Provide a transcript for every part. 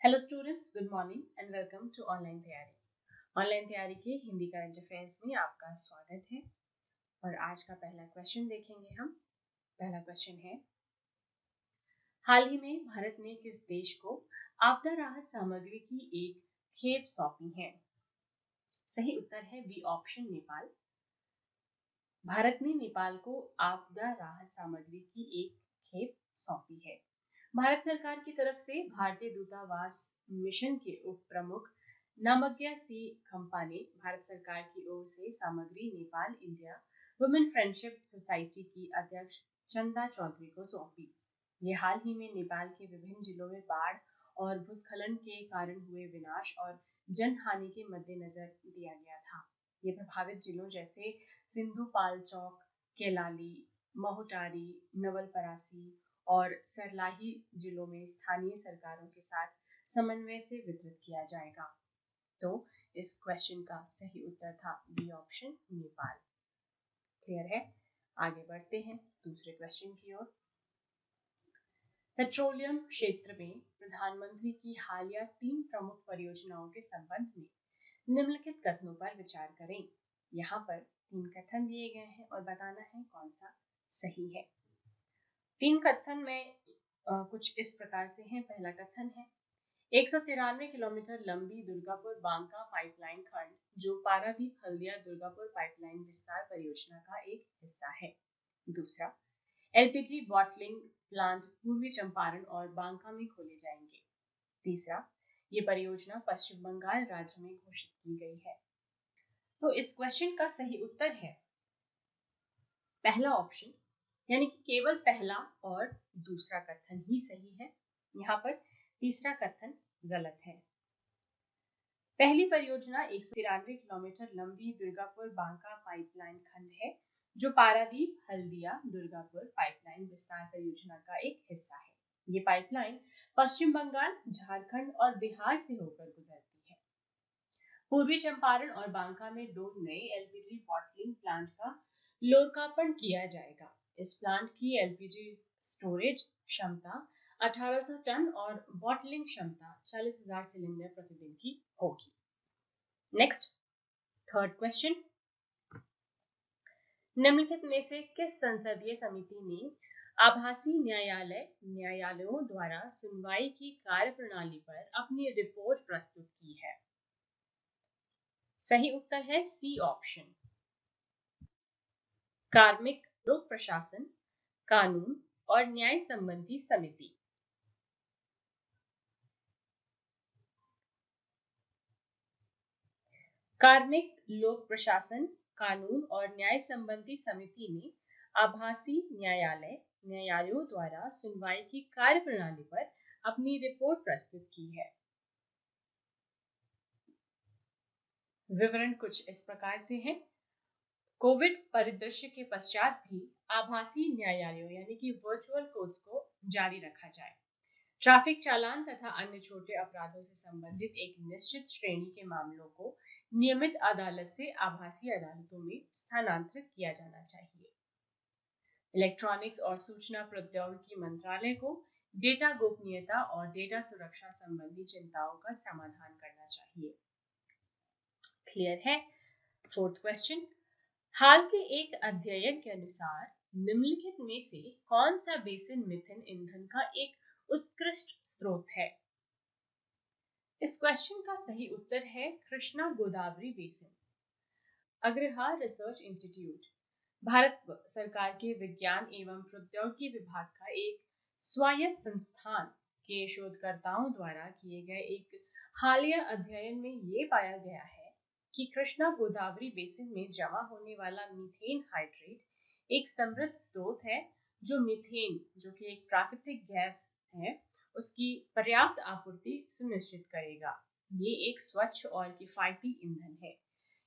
Hello students, good morning and welcome to online Tayari. Online Tayari के Hindi current affairs में आपका स्वागत है। और आज का पहला क्वेश्चन देखेंगे हम। पहला क्वेश्चन है, हाल ही में भारत ने किस देश को आपदा राहत सामग्री की एक खेप सौंपी है? सही उत्तर है बी ऑप्शन, नेपाल। भारत ने नेपाल को आपदा राहत सामग्री की एक खेप सौंपी है। भारत सरकार की तरफ से भारतीय दूतावास मिशन के उप प्रमुख नामग्या सी खम्पा ने भारत सरकार की ओर से सामग्री Nepal India women friendship society की अध्यक्ष चंदा चौधरी को सौंपी। ये हाल ही में नेपाल के विभिन्न जिलों में बाढ़ और भूस्खलन के कारण हुए विनाश और जन हानि के मद्देनजर दिया गया था। ये प्रभावित जिलों जैसे सिंधुपाल्चोक, केलाली, महोटारी, नवलपरासी और सरलाही जिलों में स्थानीय सरकारों के साथ समन्वय से वितरित किया जाएगा। तो इस क्वेश्चन का सही उत्तर था बी ऑप्शन, नेपाल। क्लियर है? आगे बढ़ते हैं दूसरे क्वेश्चन की ओर। पेट्रोलियम क्षेत्र में प्रधानमंत्री की हालिया 3 प्रमुख परियोजनाओं के संबंध में निम्नलिखित कथनों पर विचार करें। यहाँ पर 3 कथन दिए गए हैं और बताना है कौन सा सही है। 3 कथन में कुछ इस प्रकार से हैं। पहला कथन है, 193 किलोमीटर लंबी दुर्गापुर बांका पाइपलाइन खंड जो पारादीप हल्दिया दुर्गापुर पाइपलाइन विस्तार परियोजना का एक हिस्सा है। दूसरा, एलपीजी बॉटलिंग प्लांट पूर्वी चंपारण और बांका में खोले जाएंगे। तीसरा, ये परियोजना पश्चिम बंगाल राज्य में घोषित की गई है। तो इस क्वेश्चन का सही उत्तर है पहला ऑप्शन, यानी कि केवल पहला और दूसरा कथन ही सही है। यहाँ पर तीसरा कथन गलत है। पहली परियोजना 193 किलोमीटर लंबी दुर्गापुर बांका पाइपलाइन खंड है जो पारादीप हल्दिया दुर्गापुर पाइपलाइन विस्तार परियोजना का एक हिस्सा है। ये पाइपलाइन पश्चिम बंगाल, झारखंड और बिहार से होकर गुजरती है। पूर्वी चंपारण और बांका में 2 नए एलपीजी बॉटलिंग प्लांट का लोकार्पण किया जाएगा। इस प्लांट की एलपीजी स्टोरेज क्षमता 1800 टन और बॉटलिंग क्षमता 40,000 सिलेंडर प्रतिदिन की होगी। नेक्स्ट, थर्ड क्वेश्चन, निम्नलिखित में से किस संसदीय समिति ने आभासी न्यायालयों द्वारा सुनवाई की कार्यप्रणाली पर अपनी रिपोर्ट प्रस्तुत की है? सही उत्तर है सी ऑप्शन, कार्मिक लोक प्रशासन, कानून और न्याय संबंधी समिति। कार्मिक लोक प्रशासन, कानून और न्याय संबंधी समिति ने आभासी न्यायालयों द्वारा सुनवाई की कार्यप्रणाली पर अपनी रिपोर्ट प्रस्तुत की है। विवरण कुछ इस प्रकार से है। कोविड परिदृश्य के पश्चात भी आभासी न्यायालयों यानी कि वर्चुअल कोर्ट्स को जारी रखा जाए। ट्रैफिक चालान तथा अन्य छोटे अपराधों से संबंधित एक निश्चित श्रेणी के मामलों को नियमित अदालत से आभासी अदालतों में स्थानांतरित किया जाना चाहिए। इलेक्ट्रॉनिक्स और सूचना प्रौद्योगिकी मंत्रालय को डेटा गोपनीयता और डेटा सुरक्षा संबंधी चिंताओं का समाधान करना चाहिए। क्लियर है? फोर्थ क्वेश्चन, हाल के एक अध्ययन के अनुसार निम्नलिखित में से कौन सा बेसिन मीथेन ईंधन का एक उत्कृष्ट स्रोत है? इस क्वेश्चन का सही उत्तर है Krishna Godavari basin. Agharkar research institute Bharat सरकार के विज्ञान एवं प्रौद्योगिकी विभाग का एक स्वायत्त संस्थान के शोधकर्ताओं द्वारा किए गए एक हालिया अध्ययन में ये पाया गया है कि कृष्णा गोदावरी बेसिन में जमा होने वाला मीथेन हाइड्रेट एक समृद्ध स्रोत है जो मीथेन, जो कि एक प्राकृतिक गैस है, उसकी पर्याप्त आपूर्ति सुनिश्चित करेगा। ये एक स्वच्छ और किफायती ईंधन है।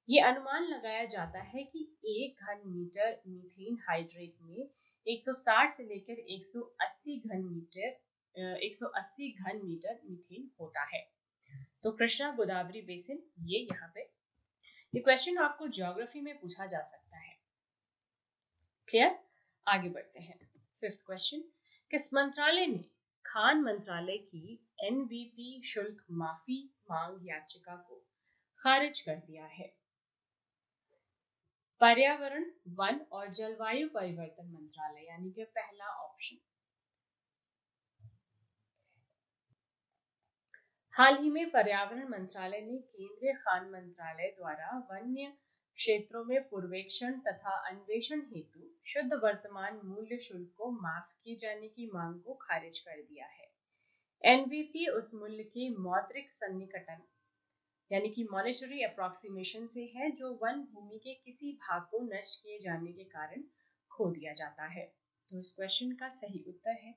ये अनुमान लगाया जाता है कि 1 घन मीटर मीथेन हाइड्रेट में 160 से लेकर 180 घन मीटर मीथेन होता है। तो कृष्णा गोदावरी बेसिन ये यहाँ पे, ये क्वेश्चन आपको ज्योग्राफी में पूछा जा सकता है। क्लियर? आगे बढ़ते हैं। फिफ्थ क्वेश्चन, किस मंत्रालय ने खान मंत्रालय की एनवीपी शुल्क माफी मांग याचिका को खारिज कर दिया है? पर्यावरण, वन और जलवायु परिवर्तन मंत्रालय यानी कि पहला ऑप्शन। हाल ही में पर्यावरण मंत्रालय ने केंद्रीय खान मंत्रालय द्वारा वन्य क्षेत्रों में पूर्वेक्षण तथा अन्वेषण हेतु शुद्ध वर्तमान मूल्य शुल्क को माफ किए जाने की मांग को खारिज कर दिया है। एनवीपी उस मूल्य के मौद्रिक सन्निकटन यानी कि मॉनेटरी अप्रोक्सीमेशन से है जो वन भूमि के किसी भाग को नष्ट किए जाने के कारण खो दिया जाता है। तो इस क्वेश्चन का सही उत्तर है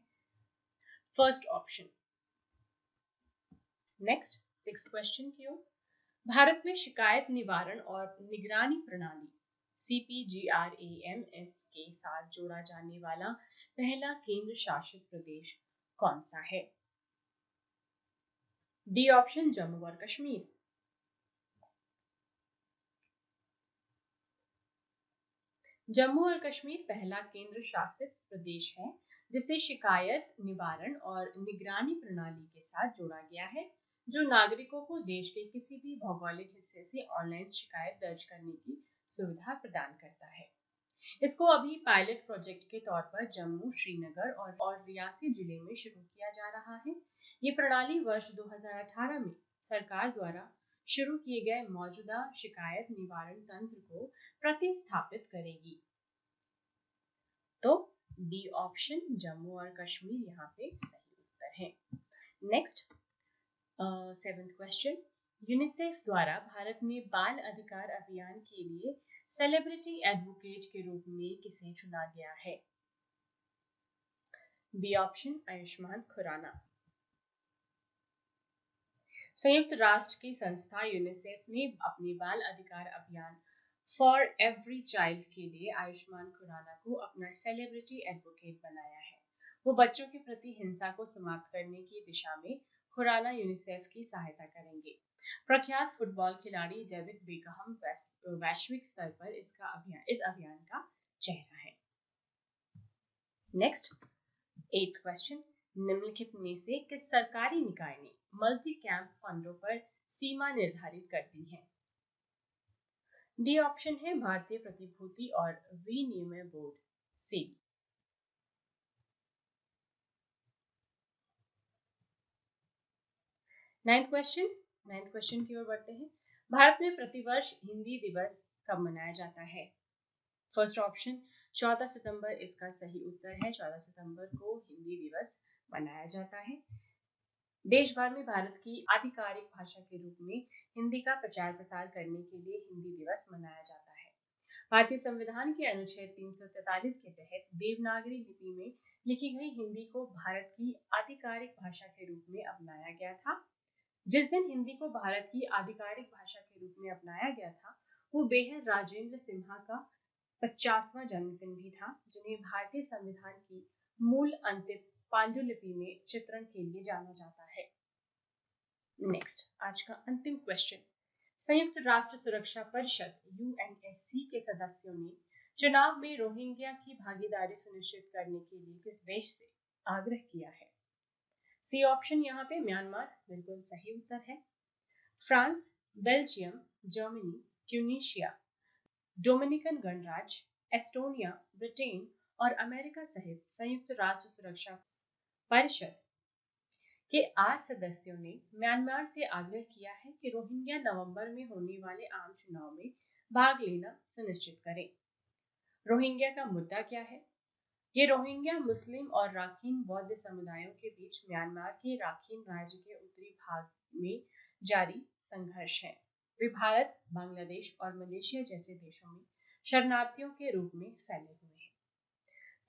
first option. Next 6th question की ओर। भारत में शिकायत निवारण और निगरानी प्रणाली CPGRAMS के साथ जोड़ा जाने वाला पहला केंद्र शासित प्रदेश कौन सा है? डी ऑप्शन जम्मू और कश्मीर। जम्मू और कश्मीर पहला केंद्र शासित प्रदेश है जिसे शिकायत निवारण और निगरानी प्रणाली के साथ जोड़ा गया है, जो नागरिकों को देश के किसी भी भौगोलिक हिस्से से ऑनलाइन शिकायत दर्ज करने की सुविधा प्रदान करता है। इसको अभी पायलट प्रोजेक्ट के तौर पर जम्मू, श्रीनगर और रियासी जिले में शुरू किया जा रहा है। ये प्रणाली वर्ष 2018 में सरकार द्वारा शुरू किए गए मौजूदा शिकायत निवारण तंत्र को प्रतिस्थापित करेगी। तो डी ऑप्शन जम्मू और कश्मीर यहाँ पे सही उत्तर है। Next 7th question. यूनिसेफ द्वारा भारत में बाल अधिकार अभियान के लिए सेलिब्रिटी एडवोकेट के रूप में किसे चुना गया है? B option Ayushmann Khurrana. संयुक्त राष्ट्र की संस्था यूनिसेफ ने अपने बाल अधिकार अभियान फॉर एवरी चाइल्ड के लिए आयुष्मान खुराना को अपना सेलिब्रिटी एडवोकेट बनाया है। वो बच्चों के प्रति हिंसा को समाप्त करने की दिशा में खुराना यूनिसेफ की सहायता करेंगे। प्रख्यात फुटबॉल खिलाड़ी डेविड बेकहम वैश्विक स्तर पर इस अभियान का चेहरा है। Next 8th question. निम्नलिखित में से किस सरकारी निकाय ने मल्टी कैंप फंडों पर सीमा निर्धारित कर दी है? डी ऑप्शन है भारतीय प्रतिभूति और विनिमय बोर्ड सेबी। नाइन्थ क्वेश्चन की ओर बढ़ते हैं। भारत में प्रतिवर्ष हिंदी दिवस कब मनाया जाता है? फर्स्ट ऑप्शन 14 सितंबर इसका सही उत्तर है। 14 सितंबर को हिंदी दिवस मनाया जाता है। देश भर में भारत की आधिकारिक भाषा के रूप में हिंदी का प्रचार प्रसार करने के लिए हिंदी दिवस मनाया जाता है। भारतीय संविधान के अनुच्छेद 343 के तहत देवनागरी लिपि में लिखी गई हिंदी को भारत की आधिकारिक भाषा के रूप में अपनाया गया था। जिस दिन हिंदी को भारत की आधिकारिक भाषा के रूप में अपनाया गया था, वो बेहद राजेंद्र सिन्हा का 50वां जन्मदिन भी था, जिन्हें भारतीय संविधान की मूल अंतिम पांडुलिपि में चित्रण के लिए जाना जाता है। नेक्स्ट आज का अंतिम क्वेश्चन। संयुक्त राष्ट्र सुरक्षा परिषद UNSC के सदस्यों ने चुनाव में रोहिंग्या की भागीदारी सुनिश्चित करने के लिए किस देश से आग्रह किया है? सी ऑप्शन यहाँ पे म्यांमार बिल्कुल सही उत्तर है। France, Belgium, Germany, Tunisia, Dominican गणराज्य, एस्टोनिया, ब्रिटेन और अमेरिका सहित संयुक्त राष्ट्र सुरक्षा परिषद के 8 सदस्यों ने म्यांमार से आग्रह किया है कि रोहिंग्या नवंबर में होने वाले आम चुनाव में भाग लेना सुनिश्चित करें। रोहिंग्या का मुद्दा क्या है? ये रोहिंग्या मुस्लिम और राखीन बौद्ध समुदायों के बीच म्यांमार के राखीन राज्य के उत्तरी भाग में जारी संघर्ष है। वे भारत, बांग्लादेश और मलेशिया जैसे देशों में शरणार्थियों के रूप में फैले हुए हैं।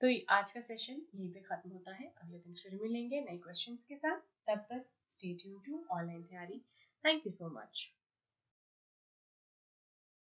तो आज का सेशन यहीं पे खत्म होता है। अगले दिन फिर मिलेंगे नए क्वेश्चंस के साथ। तब तक स्टे ट्यून्ड टू ऑनलाइन तैयारी। Thank you so much.